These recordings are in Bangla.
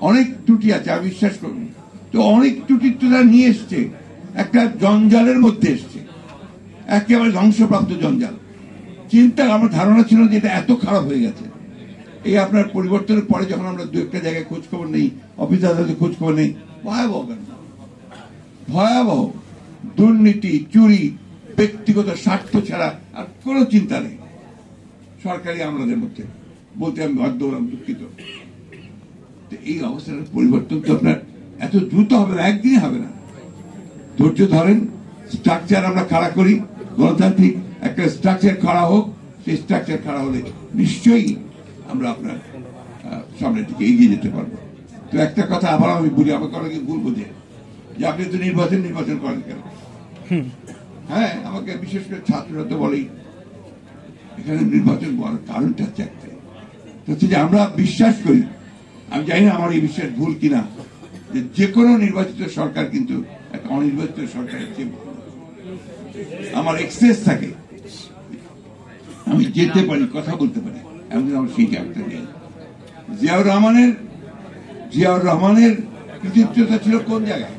অনেক ত্রুটি আছে, আমি বিশ্বাস করুন। তো অনেক ত্রুটি তারা নিয়ে এসছে, একটা জঞ্জালের মধ্যে এসছে, একেবারে ধ্বংসপ্রাপ্ত জঞ্জাল। চিন্তা, আমার ধারণা ছিল যে এটা এত খারাপ হয়ে গেছে। এই আপনার পরিবর্তনের পরে যখন আমরা দু একটা জায়গায় খোঁজ খবর নেই, অফিস আদালতে খোঁজ খবর নেই, ভয়াবহ ভয়াবহ দুর্নীতি, চুরি, ব্যক্তিগত স্বার্থ ছাড়া আর কোনো চিন্তা নেই সরকারি আমলাদের মধ্যে। বলতে আমি বাধ্য হলাম, দুঃখিত। এই অবস্থার পরিবর্তন তো আপনার এত দ্রুত হবে না, একদিনে হবে না। ধৈর্য ধরেন, স্ট্রাকচার আমরা খাড়া করি, গণতান্ত্রিক একটা স্ট্রাকচার খাড়া হোক। সেই স্ট্রাকচার খাড়া হলে নিশ্চয়ই আমরা আপনার সামনের দিকে এগিয়ে যেতে পারবো। তো একটা কথা আবার আমি বলি, আমাকে অনেকে ভুল বোঝে যে আপনি তো নির্বাচন করেন কেন। হ্যাঁ, আমাকে বিশেষ করে ছাত্ররা তো বলেই এখানে নির্বাচন করার কারণটা চাইতে হচ্ছে যে আমরা বিশ্বাস করি, আমি জানি না আমার এই বিশ্বাস ভুল কিনা, যে কোনো নির্বাচিত সরকার কিন্তু একটা অনির্বাচিত সরকারের চেয়ে ভালো। আমার এক্সেস থাকে, আমি যেতে পারি, কথা বলতে পারি, এমন আমার সেই জায়গাটা নেই। জিয়াউর রহমানের কৃতিত্বতা ছিল কোন জায়গায়?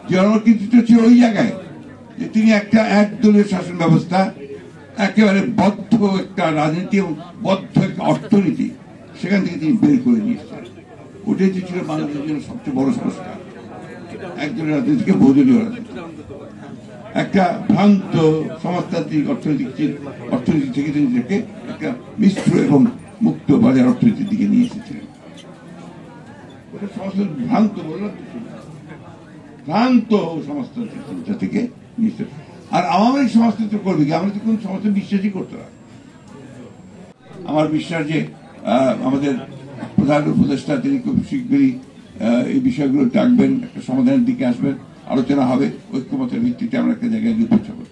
জিয়াউর রহমানের কৃতিত্ব ছিল ওই জায়গায় যে তিনি একটা একদলীয় শাসন ব্যবস্থা, একেবারে বদ্ধ একটা রাজনীতি এবং বদ্ধ একটা অর্থনীতি, সেখান থেকে তিনি বের করে নিয়ে এসেছেন। ওটাই ছিল বাংলাদেশের জন্য সবচেয়ে বড় সংস্কার। একজনের রাজনীতিকে বহুদলীয় রাজনীতি, একটা ভ্রান্ত সমাজতান্ত্রিক অর্থনীতি থেকে তিনি একটা মিশ্র এবং মুক্ত বাজার অর্থনীতির দিকে নিয়ে এসেছিলেন। ওটা সমাজতন্ত্র ভ্রান্ত, বললাম ভ্রান্ত সমাজতান্ত্রিক চিন্তা থেকে নিয়ে এসেছে। আর আওয়ামী লীগ সমাজতন্ত্র করবে কি? আমরা তো কোন সমাজতন্ত্র বিশ্বাসই করতো না। আমার বিশ্বাস যে আমাদের প্রধান উপদেষ্টা তিনি খুব শীঘ্রই এই বিষয়গুলো ডাকবেন, একটা সমাধানের দিকে আসবেন, আলোচনা হবে, ঐক্যমতের ভিত্তিতে আমরা একটা জায়গায় গিয়ে পৌঁছাবো।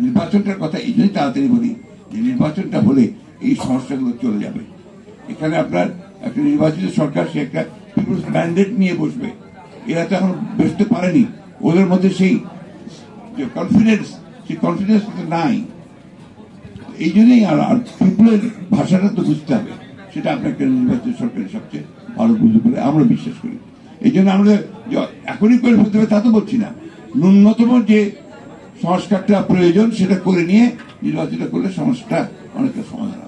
নির্বাচনটার কথা এই জন্যই তাড়াতাড়ি বলি যে নির্বাচনটা হলে এই সমস্যাগুলো চলে যাবে। এখানে আপনার একটা নির্বাচিত সরকার, সে একটা পিপুলস ম্যান্ডেট নিয়ে বসবে। এরা তো এখন বসতে পারেনি, ওদের মধ্যে সেই কনফিডেন্স নাই। এই জন্যই আর পিপুলের ভাষাটা তো বুঝতে হবে, সেটা আপনাকে নির্বাচিত সরকারের সবচেয়ে ভালো বুঝতে পারে আমরা বিশ্বাস করি। এই জন্য আমরা এখনই করে ফেলতে হবে তা তো বলছি না, ন্যূনতম যে সংস্কারটা প্রয়োজন সেটা করে নিয়ে নির্বাচিত করলে সমস্যাটা অনেকটা সমাধান।